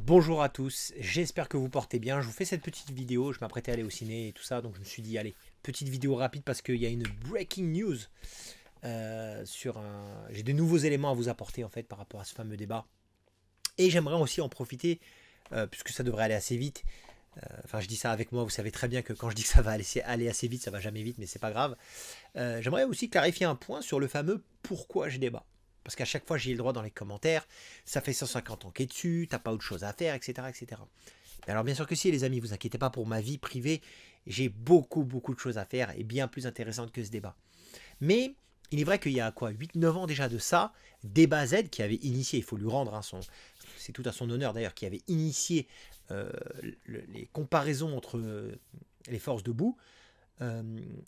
Bonjour à tous, j'espère que vous portez bien. Je vous fais cette petite vidéo, je m'apprêtais à aller au ciné et tout ça, donc je me suis dit allez, petite vidéo rapide parce qu'il y a une breaking news sur un... J'ai de nouveaux éléments à vous apporter en fait par rapport à ce fameux débat. Et j'aimerais aussi en profiter, puisque ça devrait aller assez vite. Enfin je dis ça avec moi, vous savez très bien que quand je dis que ça va aller assez vite, ça va jamais vite, mais c'est pas grave. J'aimerais aussi clarifier un point sur le fameux pourquoi je débat. Parce qu'à chaque fois, j'ai le droit dans les commentaires, ça fait 150 ans qu'est dessus, t'as pas autre chose à faire, etc., etc. Alors bien sûr que si, les amis, vous inquiétez pas pour ma vie privée, j'ai beaucoup de choses à faire et bien plus intéressantes que ce débat. Mais il est vrai qu'il y a quoi, 8-9 ans déjà de ça, Débat Z qui avait initié, il faut lui rendre c'est tout à son honneur d'ailleurs, qui avait initié les comparaisons entre les forces debout,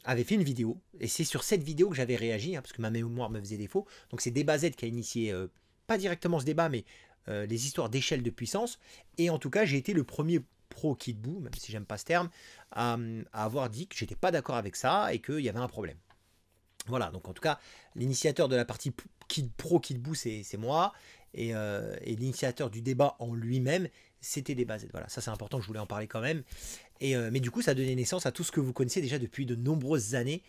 avait fait une vidéo, et c'est sur cette vidéo que j'avais réagi, hein, parce que ma mémoire me faisait défaut. Donc c'est Débat Z qui a initié, pas directement ce débat, mais les histoires d'échelle de puissance, et en tout cas j'ai été le premier pro Kit Buu, même si j'aime pas ce terme, à avoir dit que j'étais pas d'accord avec ça, et qu'il y avait un problème. Voilà, donc en tout cas, l'initiateur de la partie pro Kit Buu, c'est moi, et l'initiateur du débat en lui-même, c'était Débat Z. Voilà, ça c'est important, je voulais en parler quand même. Mais du coup, ça a donné naissance à tout ce que vous connaissez déjà depuis de nombreuses années.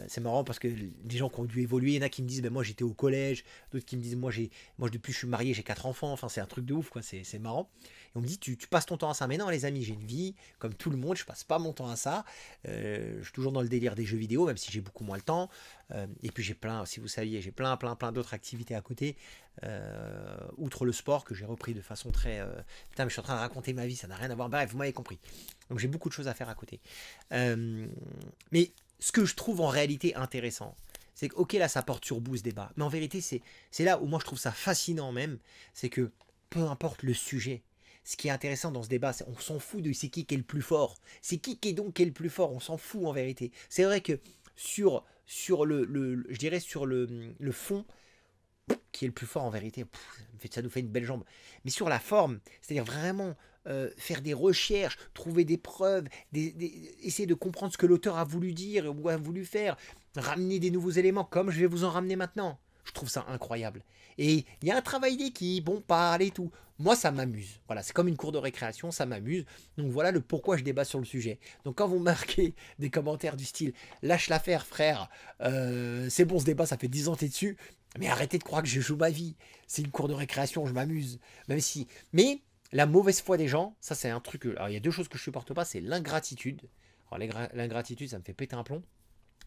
C'est marrant parce que des gens qui ont dû évoluer, il y en a qui me disent ben moi j'étais au collège, d'autres qui me disent moi depuis que je suis marié j'ai 4 enfants, enfin c'est un truc de ouf quoi, c'est marrant. Et on me dit tu passes ton temps à ça, mais non les amis, j'ai une vie comme tout le monde, je passe pas mon temps à ça. Je suis toujours dans le délire des jeux vidéo même si j'ai beaucoup moins le temps. Et puis j'ai plein, si vous saviez, j'ai plein d'autres activités à côté, outre le sport que j'ai repris de façon très... Putain mais je suis en train de raconter ma vie, ça n'a rien à voir, bref vous m'avez compris. Donc j'ai beaucoup de choses à faire à côté. Mais ce que je trouve en réalité intéressant, c'est que, ok, là, ça porte sur bout ce débat, mais en vérité, c'est là où moi je trouve ça fascinant même, c'est que peu importe le sujet, ce qui est intéressant dans ce débat, c'est on s'en fout de c'est qui est le plus fort. C'est qui est donc qui est le plus fort, on s'en fout en vérité. C'est vrai que sur je dirais sur le fond, qui est le plus fort en vérité, ça nous fait une belle jambe. Mais sur la forme, c'est-à-dire vraiment faire des recherches, trouver des preuves, essayer de comprendre ce que l'auteur a voulu dire ou a voulu faire, ramener des nouveaux éléments comme je vais vous en ramener maintenant. Je trouve ça incroyable. Et il y a un travail d'équipe, on parle et tout. Moi, ça m'amuse. Voilà, c'est comme une cour de récréation, ça m'amuse. Donc voilà le pourquoi je débat sur le sujet. Donc quand vous marquez des commentaires du style « Lâche l'affaire, frère, c'est bon ce débat, ça fait 10 ans t'es dessus. Mais arrêtez de croire que je joue ma vie. C'est une cour de récréation, je m'amuse. Même si... Mais la mauvaise foi des gens, ça c'est un truc... Alors il y a deux choses que je supporte pas, c'est l'ingratitude. Alors l'ingratitude, ça me fait péter un plomb.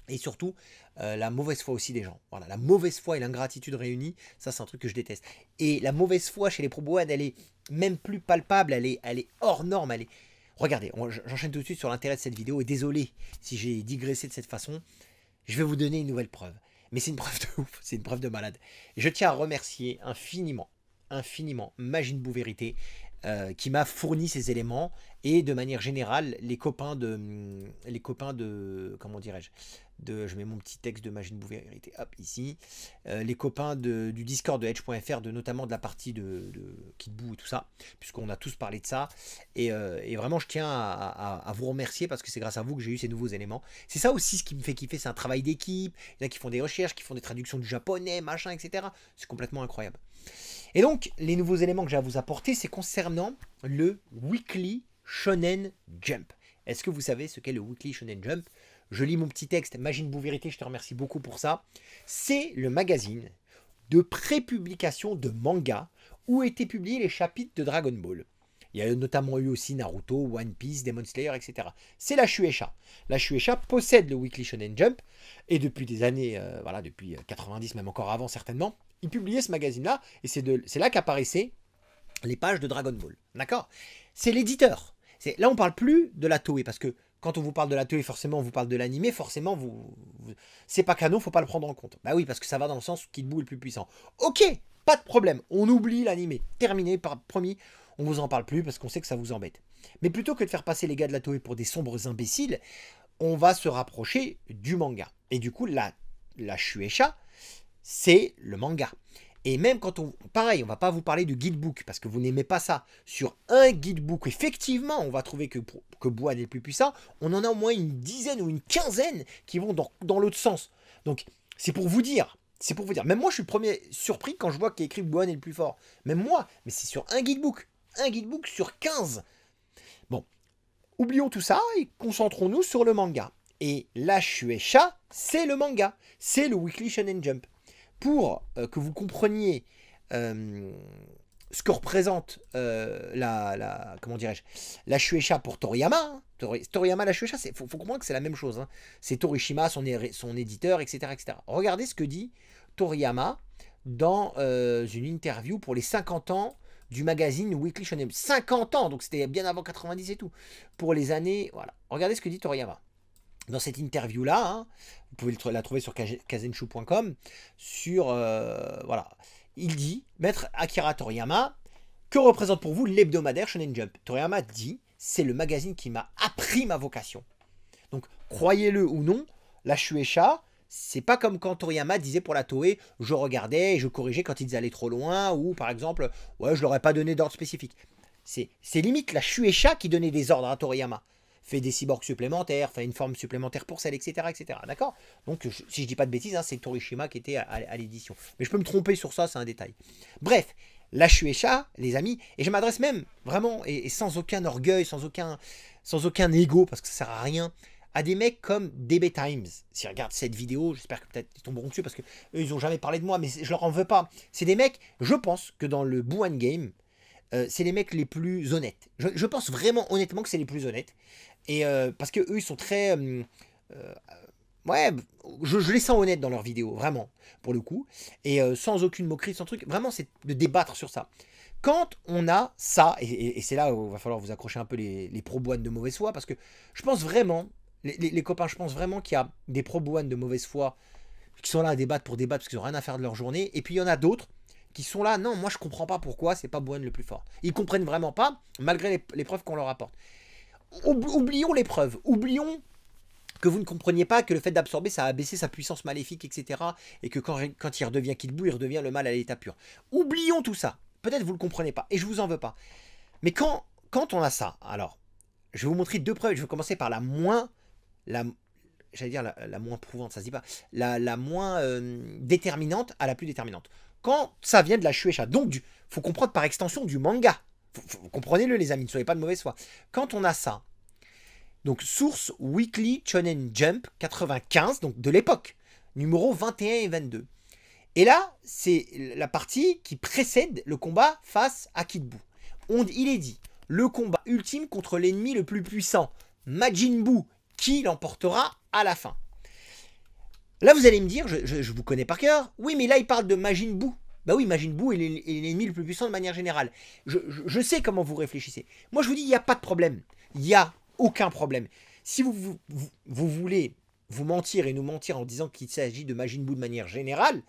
Et surtout, la mauvaise foi aussi des gens. Voilà, la mauvaise foi et l'ingratitude réunies, ça c'est un truc que je déteste. Et la mauvaise foi chez les pro-boad, elle est même plus palpable, elle est hors norme. Regardez, j'enchaîne tout de suite sur l'intérêt de cette vidéo. Et désolé si j'ai digressé de cette façon, je vais vous donner une nouvelle preuve. Mais c'est une preuve de ouf, c'est une preuve de malade. Et je tiens à remercier infiniment Majin Buu Vérité qui m'a fourni ces éléments et de manière générale les copains de comment dirais-je, je mets mon petit texte de Majin Buu Vérité, hop ici, les copains du Discord de Edge.fr, notamment de la partie de Kit Buu et tout ça, puisqu'on a tous parlé de ça, et vraiment je tiens à vous remercier parce que c'est grâce à vous que j'ai eu ces nouveaux éléments. C'est ça aussi ce qui me fait kiffer, c'est un travail d'équipe, il y en a qui font des recherches, qui font des traductions du japonais, machin, etc. C'est complètement incroyable. Et donc, les nouveaux éléments que j'ai à vous apporter, c'est concernant le Weekly Shonen Jump. Est-ce que vous savez ce qu'est le Weekly Shonen Jump? Je lis mon petit texte, Majin Buu Vérité, je te remercie beaucoup pour ça. C'est le magazine de pré-publication de manga où étaient publiés les chapitres de Dragon Ball. Il y a notamment eu aussi Naruto, One Piece, Demon Slayer, etc. C'est la Shueisha. La Shueisha possède le Weekly Shonen Jump et depuis des années, voilà, depuis 90, même encore avant certainement, ils publiaient ce magazine-là et c'est là qu'apparaissaient les pages de Dragon Ball. D'accord? C'est l'éditeur. Là, on parle plus de la Toei parce que quand on vous parle de la Toei, forcément, on vous parle de l'animé, forcément, c'est pas canon, faut pas le prendre en compte. Bah oui, parce que ça va dans le sens où Kid Buu est le plus puissant. Ok, pas de problème, on oublie l'animé. Terminé, promis, on vous en parle plus parce qu'on sait que ça vous embête. Mais plutôt que de faire passer les gars de la Toei pour des sombres imbéciles, on va se rapprocher du manga. Et du coup, la Shueisha, c'est le manga. Et même quand pareil, on va pas vous parler de guidebook, parce que vous n'aimez pas ça. Sur un guidebook, effectivement, on va trouver que Buu est le plus puissant. On en a au moins une dizaine ou une quinzaine qui vont dans l'autre sens. Donc, c'est pour vous dire. Même moi, je suis le premier surpris quand je vois qu'il y a écrit Buu est le plus fort. Même moi, mais c'est sur un guidebook. un guidebook sur 15. Bon, oublions tout ça et concentrons-nous sur le manga. Et la Shueisha, c'est le manga. C'est le Weekly Shonen Jump. Pour que vous compreniez ce que représente comment dirais-je, la Shueisha pour Toriyama. Hein. Toriyama, la Shueisha, faut comprendre que c'est la même chose. Hein. C'est Torishima, son éditeur, etc., etc. Regardez ce que dit Toriyama dans une interview pour les 50 ans du magazine Weekly Shonen. 50 ans, donc c'était bien avant 90 et tout. Pour les années, voilà. Regardez ce que dit Toriyama. Dans cette interview-là, hein, vous pouvez la trouver sur kazenshu.com, voilà. Il dit, Maître Akira Toriyama, que représente pour vous l'hebdomadaire Shonen Jump? Toriyama dit, c'est le magazine qui m'a appris ma vocation. Donc, croyez-le ou non, la Shueisha, c'est pas comme quand Toriyama disait pour la Toei, je regardais et je corrigeais quand ils allaient trop loin, ou par exemple, ouais, je leur ai pas donné d'ordre spécifique. C'est limite la Shueisha qui donnait des ordres à Toriyama. Fait des cyborgs supplémentaires, fait une forme supplémentaire pour celle, etc. etc. D'accord? Donc, si je dis pas de bêtises, hein, c'est Torishima qui était à l'édition. Mais je peux me tromper sur ça, c'est un détail. Bref, la Shueisha, les amis, et je m'adresse même vraiment, et sans aucun orgueil, sans aucun ego, parce que ça sert à rien, à des mecs comme DB Times. S'ils regardent cette vidéo, j'espère que peut-être ils tomberont dessus, parce que eux, ils n'ont jamais parlé de moi, mais je leur en veux pas. C'est des mecs, je pense que dans le Buan Game, c'est les mecs les plus honnêtes. Je pense vraiment honnêtement que c'est les plus honnêtes. Et parce que eux ils sont très ouais, je les sens honnêtes dans leurs vidéos, vraiment, pour le coup, et sans aucune moquerie, sans truc, vraiment c'est de débattre sur ça. Quand on a ça, et c'est là où il va falloir vous accrocher un peu les pro-boines de mauvaise foi, parce que je pense vraiment, les copains, je pense vraiment qu'il y a des pro-boines de mauvaise foi qui sont là à débattre pour débattre parce qu'ils n'ont rien à faire de leur journée, et puis il y en a d'autres qui sont là, non, moi je comprends pas pourquoi c'est pas Boine le plus fort. Ils comprennent vraiment pas, malgré les preuves qu'on leur apporte. Oublions les preuves, oublions que vous ne compreniez pas que le fait d'absorber, ça a baissé sa puissance maléfique, etc. Et que quand il redevient Kid Buu, il redevient le mal à l'état pur. Oublions tout ça. Peut-être vous ne le comprenez pas, et je vous en veux pas. Mais quand on a ça, alors, je vais vous montrer deux preuves. Je vais commencer par la moins prouvante, ça se dit pas, la moins déterminante à la plus déterminante. Quand ça vient de la Shueisha, donc faut comprendre par extension du manga. Comprenez-le les amis, ne soyez pas de mauvaise foi. Quand on a ça, donc source Weekly Shonen Jump 95, donc de l'époque, numéro 21 et 22. Et là, c'est la partie qui précède le combat face à Kid Buu. Il est dit, le combat ultime contre l'ennemi le plus puissant, Majin Buu, qui l'emportera à la fin. Là, vous allez me dire, je vous connais par cœur, oui, mais là, il parle de Majin Buu. Bah oui, Majin Buu est l'ennemi le plus puissant de manière générale. Je sais comment vous réfléchissez. Moi, je vous dis, il n'y a pas de problème. Il n'y a aucun problème. Si vous voulez vous mentir et nous mentir en disant qu'il s'agit de Majin Buu de manière générale,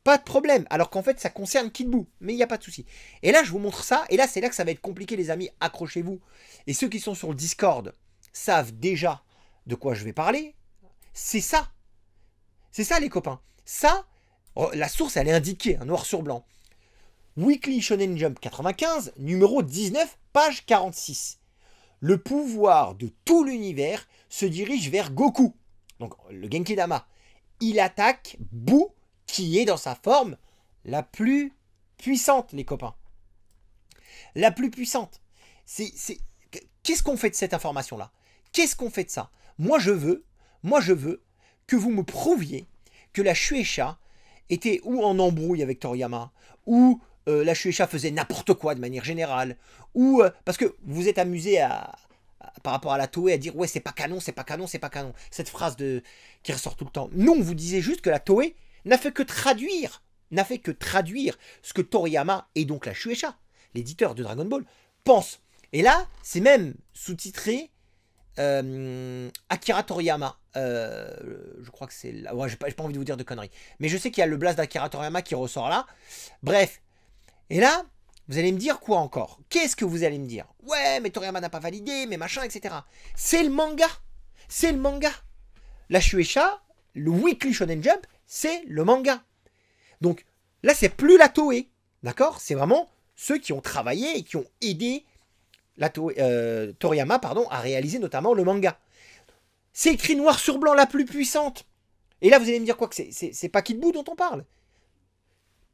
pas de problème. Alors qu'en fait, ça concerne Kid Buu. Mais il n'y a pas de souci. Et là, je vous montre ça. Et là, c'est là que ça va être compliqué, les amis. Accrochez-vous. Et ceux qui sont sur le Discord savent déjà de quoi je vais parler. C'est ça. C'est ça, les copains. Ça, la source, elle est indiquée, hein, noir sur blanc. Weekly Shonen Jump 95, numéro 19, page 46. Le pouvoir de tout l'univers se dirige vers Goku, donc le Genki Dama. Il attaque Buu, qui est dans sa forme la plus puissante, les copains. La plus puissante. Qu'est-ce qu'on fait de cette information-là? Qu'est-ce qu'on fait de ça? Moi, je veux que vous me prouviez que la Shueisha était ou en embrouille avec Toriyama, ou la Shueisha faisait n'importe quoi de manière générale, ou parce que vous êtes amusé par rapport à la Toei à dire ouais c'est pas canon, c'est pas canon, c'est pas canon. Cette phrase qui ressort tout le temps. Non, vous disiez juste que la Toei n'a fait que traduire ce que Toriyama et donc la Shueisha, l'éditeur de Dragon Ball, pense. Et là, c'est même sous-titré Akira Toriyama. Je crois que c'est là. Ouais, j'ai pas envie de vous dire de conneries. Mais je sais qu'il y a le blast d'Akira Toriyama qui ressort là. Bref. Et là, vous allez me dire quoi encore? Qu'est-ce que vous allez me dire? Ouais, mais Toriyama n'a pas validé, mais machin, etc. C'est le manga. C'est le manga. La Shueisha, le Weekly Shonen Jump, c'est le manga. Donc là, c'est plus la Toei. D'accord? C'est vraiment ceux qui ont travaillé et qui ont aidé Toriyama à réaliser notamment le manga. C'est écrit noir sur blanc, la plus puissante. Et là, vous allez me dire quoi, que c'est pas Kid Buu dont on parle?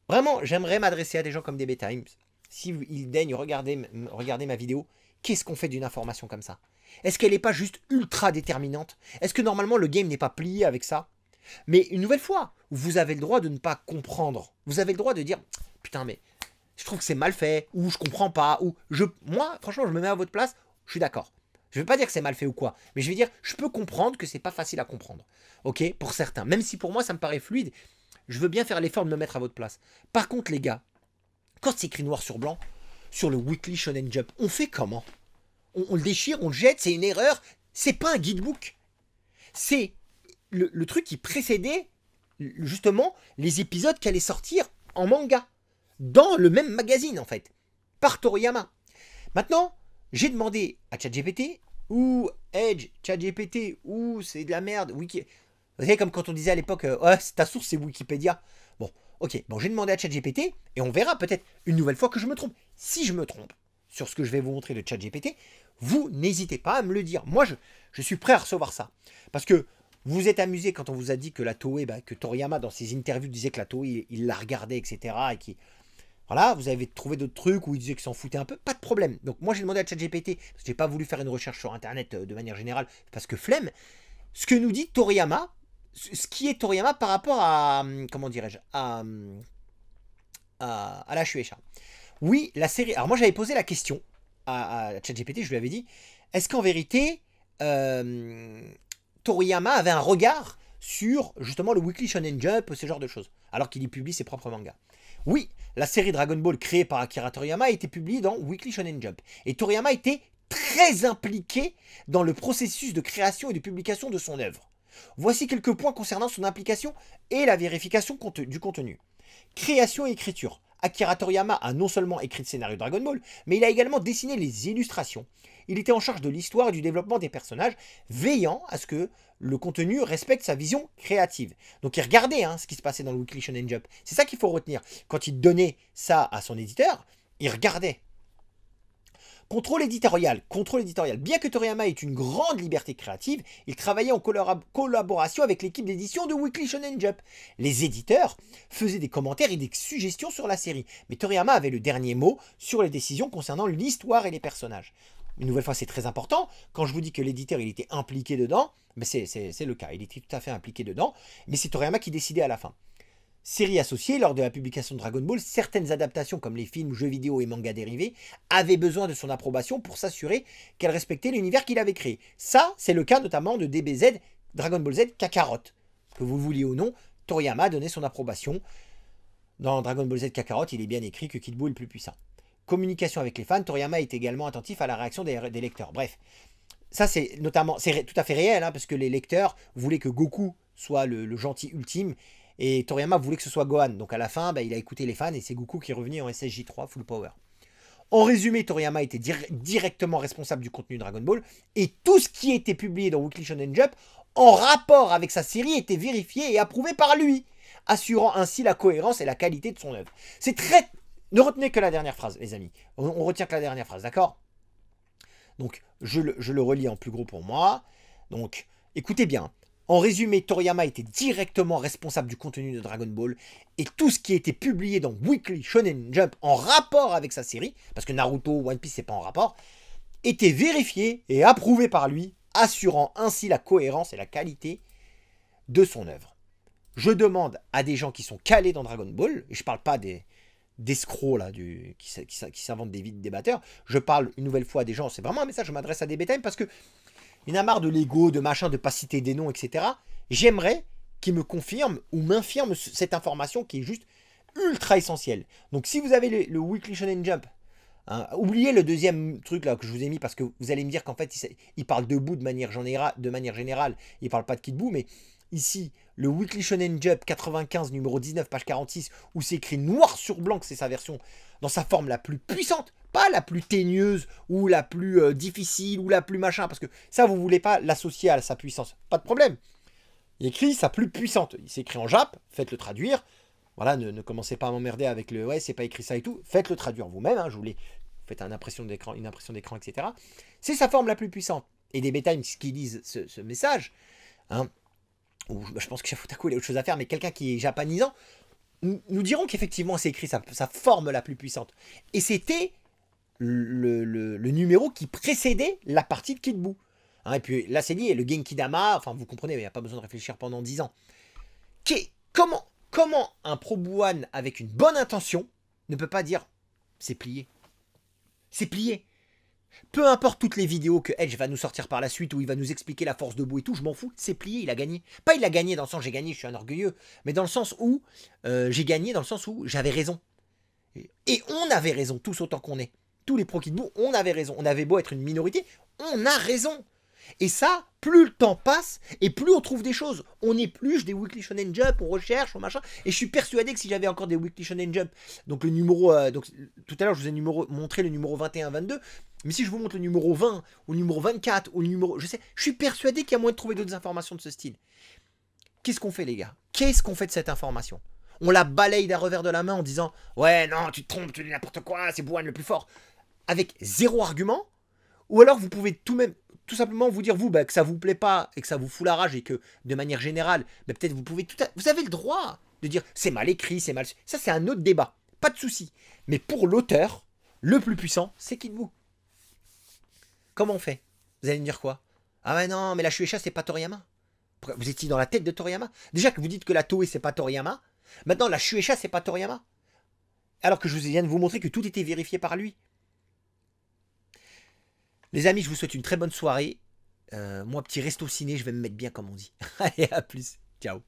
Vraiment, j'aimerais m'adresser à des gens comme DB Times s'il daigne regarder ma vidéo, qu'est-ce qu'on fait d'une information comme ça? Est-ce qu'elle n'est pas juste ultra déterminante? Est-ce que normalement le game n'est pas plié avec ça? Mais une nouvelle fois, vous avez le droit de ne pas comprendre. Vous avez le droit de dire, putain mais je trouve que c'est mal fait, ou je comprends pas, ou moi franchement je me mets à votre place, je suis d'accord. Je ne vais pas dire que c'est mal fait ou quoi, mais je vais dire, je peux comprendre que c'est pas facile à comprendre. Ok, pour certains. Même si pour moi ça me paraît fluide, je veux bien faire l'effort de me mettre à votre place. Par contre les gars, quand c'est écrit noir sur blanc, sur le Weekly Shonen Jump, on fait comment? On le déchire, on le jette, c'est une erreur. C'est pas un guidebook. C'est le truc qui précédait justement les épisodes qui allaient sortir en manga. Dans le même magazine en fait. Par Toriyama. Maintenant, j'ai demandé à ChatGPT ou Edge, ChatGPT ou c'est de la merde, Wiki. Vous savez comme quand on disait à l'époque, oh, ta source c'est Wikipédia. Bon, ok, bon j'ai demandé à ChatGPT et on verra peut-être une nouvelle fois que je me trompe. Si je me trompe sur ce que je vais vous montrer de ChatGPT, vous n'hésitez pas à me le dire. Moi, je suis prêt à recevoir ça. Parce que vous vous êtes amusé quand on vous a dit que la Toei, que Toriyama, dans ses interviews, disait que la Toei, il la regardait, etc. Et qui, voilà, vous avez trouvé d'autres trucs où il disait qu'il s'en foutait un peu. Pas de problème. Donc moi, j'ai demandé à ChatGPT, parce que j'ai pas voulu faire une recherche sur Internet de manière générale, parce que flemme, ce que nous dit Toriyama, ce qui est Toriyama par rapport à, comment dirais-je, à la Shueisha. Oui, la série... Alors moi, j'avais posé la question à ChatGPT, je lui avais dit, est-ce qu'en vérité, Toriyama avait un regard sur justement le Weekly Shonen Jump, ce genre de choses, alors qu'il y publie ses propres mangas? Oui, la série Dragon Ball créée par Akira Toriyama a été publiée dans Weekly Shonen Jump. Et Toriyama était très impliqué dans le processus de création et de publication de son œuvre. Voici quelques points concernant son implication et la vérification du contenu. Création et écriture. Akira Toriyama a non seulement écrit le scénario de Dragon Ball, mais il a également dessiné les illustrations. Il était en charge de l'histoire et du développement des personnages, veillant à ce que le contenu respecte sa vision créative. Donc il regardait ce qui se passait dans le Weekly Shonen Jump. C'est ça qu'il faut retenir. Quand il donnait ça à son éditeur, il regardait. Contrôle éditorial. Contrôle éditorial. Bien que Toriyama ait une grande liberté créative, il travaillait en collaboration avec l'équipe d'édition de Weekly Shonen Jump. Les éditeurs faisaient des commentaires et des suggestions sur la série, mais Toriyama avait le dernier mot sur les décisions concernant l'histoire et les personnages. Une nouvelle fois, c'est très important. Quand je vous dis que l'éditeur il était impliqué dedans, mais c'est le cas, il était tout à fait impliqué dedans, mais c'est Toriyama qui décidait à la fin. Série associée, lors de la publication de Dragon Ball, certaines adaptations comme les films, jeux vidéo et mangas dérivés avaient besoin de son approbation pour s'assurer qu'elles respectaient l'univers qu'il avait créé. Ça, c'est le cas notamment de DBZ, Dragon Ball Z, Kakarot. Que vous vouliez ou non, Toriyama a donné son approbation. Dans Dragon Ball Z Kakarot, il est bien écrit que Kid Buu est le plus puissant. Communication avec les fans, Toriyama est également attentif à la réaction des lecteurs. Bref, ça c'est notamment, c'est tout à fait réel, parce que les lecteurs voulaient que Goku soit le gentil ultime, et Toriyama voulait que ce soit Gohan. Donc à la fin, il a écouté les fans, et c'est Goku qui est revenu en SSJ3 Full Power. En résumé, Toriyama était directement responsable du contenu de Dragon Ball, et tout ce qui était publié dans Weekly Shonen Jump, en rapport avec sa série, était vérifié et approuvé par lui, assurant ainsi la cohérence et la qualité de son œuvre. C'est très... Ne retenez que la dernière phrase, les amis. On retient que la dernière phrase, d'accord? Donc, je le relis en plus gros pour moi. Donc, écoutez bien. En résumé, Toriyama était directement responsable du contenu de Dragon Ball. Et tout ce qui était publié dans Weekly Shonen Jump en rapport avec sa série, parce que Naruto, One Piece, c'est pas en rapport, était vérifié et approuvé par lui, assurant ainsi la cohérence et la qualité de son œuvre. Je demande à des gens qui sont calés dans Dragon Ball, et je parle pas d'escrocs là, qui s'inventent des vides débatteurs. Je parle une nouvelle fois à des gens, c'est vraiment un message, je m'adresse à des bétails parce que il y en a marre de l'ego, de machin, de pas citer des noms, etc. J'aimerais qu'ils me confirment ou m'infirment cette information qui est juste ultra essentielle. Donc si vous avez le Weekly Shonen Jump, oubliez le deuxième truc là que je vous ai mis parce que vous allez me dire qu'en fait il parle de Buu de manière générale, il parle pas de Kid Buu, mais ici, le Weekly Shonen Jump 95, numéro 19, page 46, où c'est écrit noir sur blanc que c'est sa version dans sa forme la plus puissante, pas la plus teigneuse, ou la plus difficile, ou la plus machin, parce que ça, vous voulez pas l'associer à sa puissance. Pas de problème. Il écrit sa plus puissante. Il s'écrit en Jap, faites-le traduire. Voilà, ne commencez pas à m'emmerder avec le « ouais, c'est pas écrit ça et tout ». Faites-le traduire vous-même, je voulais... Faites une impression d'écran, etc. C'est sa forme la plus puissante. Et des bétails qui lisent ce message, je pense que Shafutaku il a autre chose à faire, mais quelqu'un qui est japonisant, nous dirons qu'effectivement c'est écrit sa forme la plus puissante. Et c'était le numéro qui précédait la partie de Kid Buu. Hein, et puis là c'est lié, le Genki Dama, enfin vous comprenez, il n'y a pas besoin de réfléchir pendant 10 ans. Comment un Pro Buan avec une bonne intention ne peut pas dire c'est plié? C'est plié. Peu importe toutes les vidéos que Edge va nous sortir par la suite où il va nous expliquer la force de Buu et tout, je m'en fous, c'est plié, il a gagné. Pas il a gagné dans le sens j'ai gagné, je suis un orgueilleux, mais dans le sens où j'ai gagné, dans le sens où j'avais raison. Et on avait raison, tous autant qu'on est. Tous les pros Kid Buu, on avait raison. On avait beau être une minorité, on a raison. Et ça, plus le temps passe, et plus on trouve des choses. On épluche des Weekly Shonen Jump, on recherche, on machin. Et je suis persuadé que si j'avais encore des Weekly Shonen Jump, donc le numéro... donc, tout à l'heure, je vous ai montré le numéro 21-22, mais si je vous montre le numéro 20, ou le numéro 24, ou le numéro... Je suis persuadé qu'il y a moyen de trouver d'autres informations de ce style. Qu'est-ce qu'on fait, les gars? Qu'est-ce qu'on fait de cette information? On la balaye d'un revers de la main en disant « Ouais, non, tu te trompes, tu dis n'importe quoi, c'est Buan le plus fort », avec zéro argument. Ou alors vous pouvez tout simplement vous dire, vous, que ça vous plaît pas et que ça vous fout la rage et que, de manière générale, peut-être vous pouvez vous avez le droit de dire, c'est mal écrit, c'est mal... Ça, c'est un autre débat. Pas de souci. Mais pour l'auteur, le plus puissant, c'est Kid Buu. Comment on fait? Vous allez me dire quoi? Ah ouais, non, mais la Shueisha, c'est pas Toriyama. Vous étiez dans la tête de Toriyama. Déjà que vous dites que la Toei, c'est pas Toriyama. Maintenant, la Shueisha, c'est pas Toriyama. Alors que je viens de vous montrer que tout était vérifié par lui. Les amis, je vous souhaite une très bonne soirée. Moi, petit resto ciné, je vais me mettre bien comme on dit. Allez, à plus. Ciao.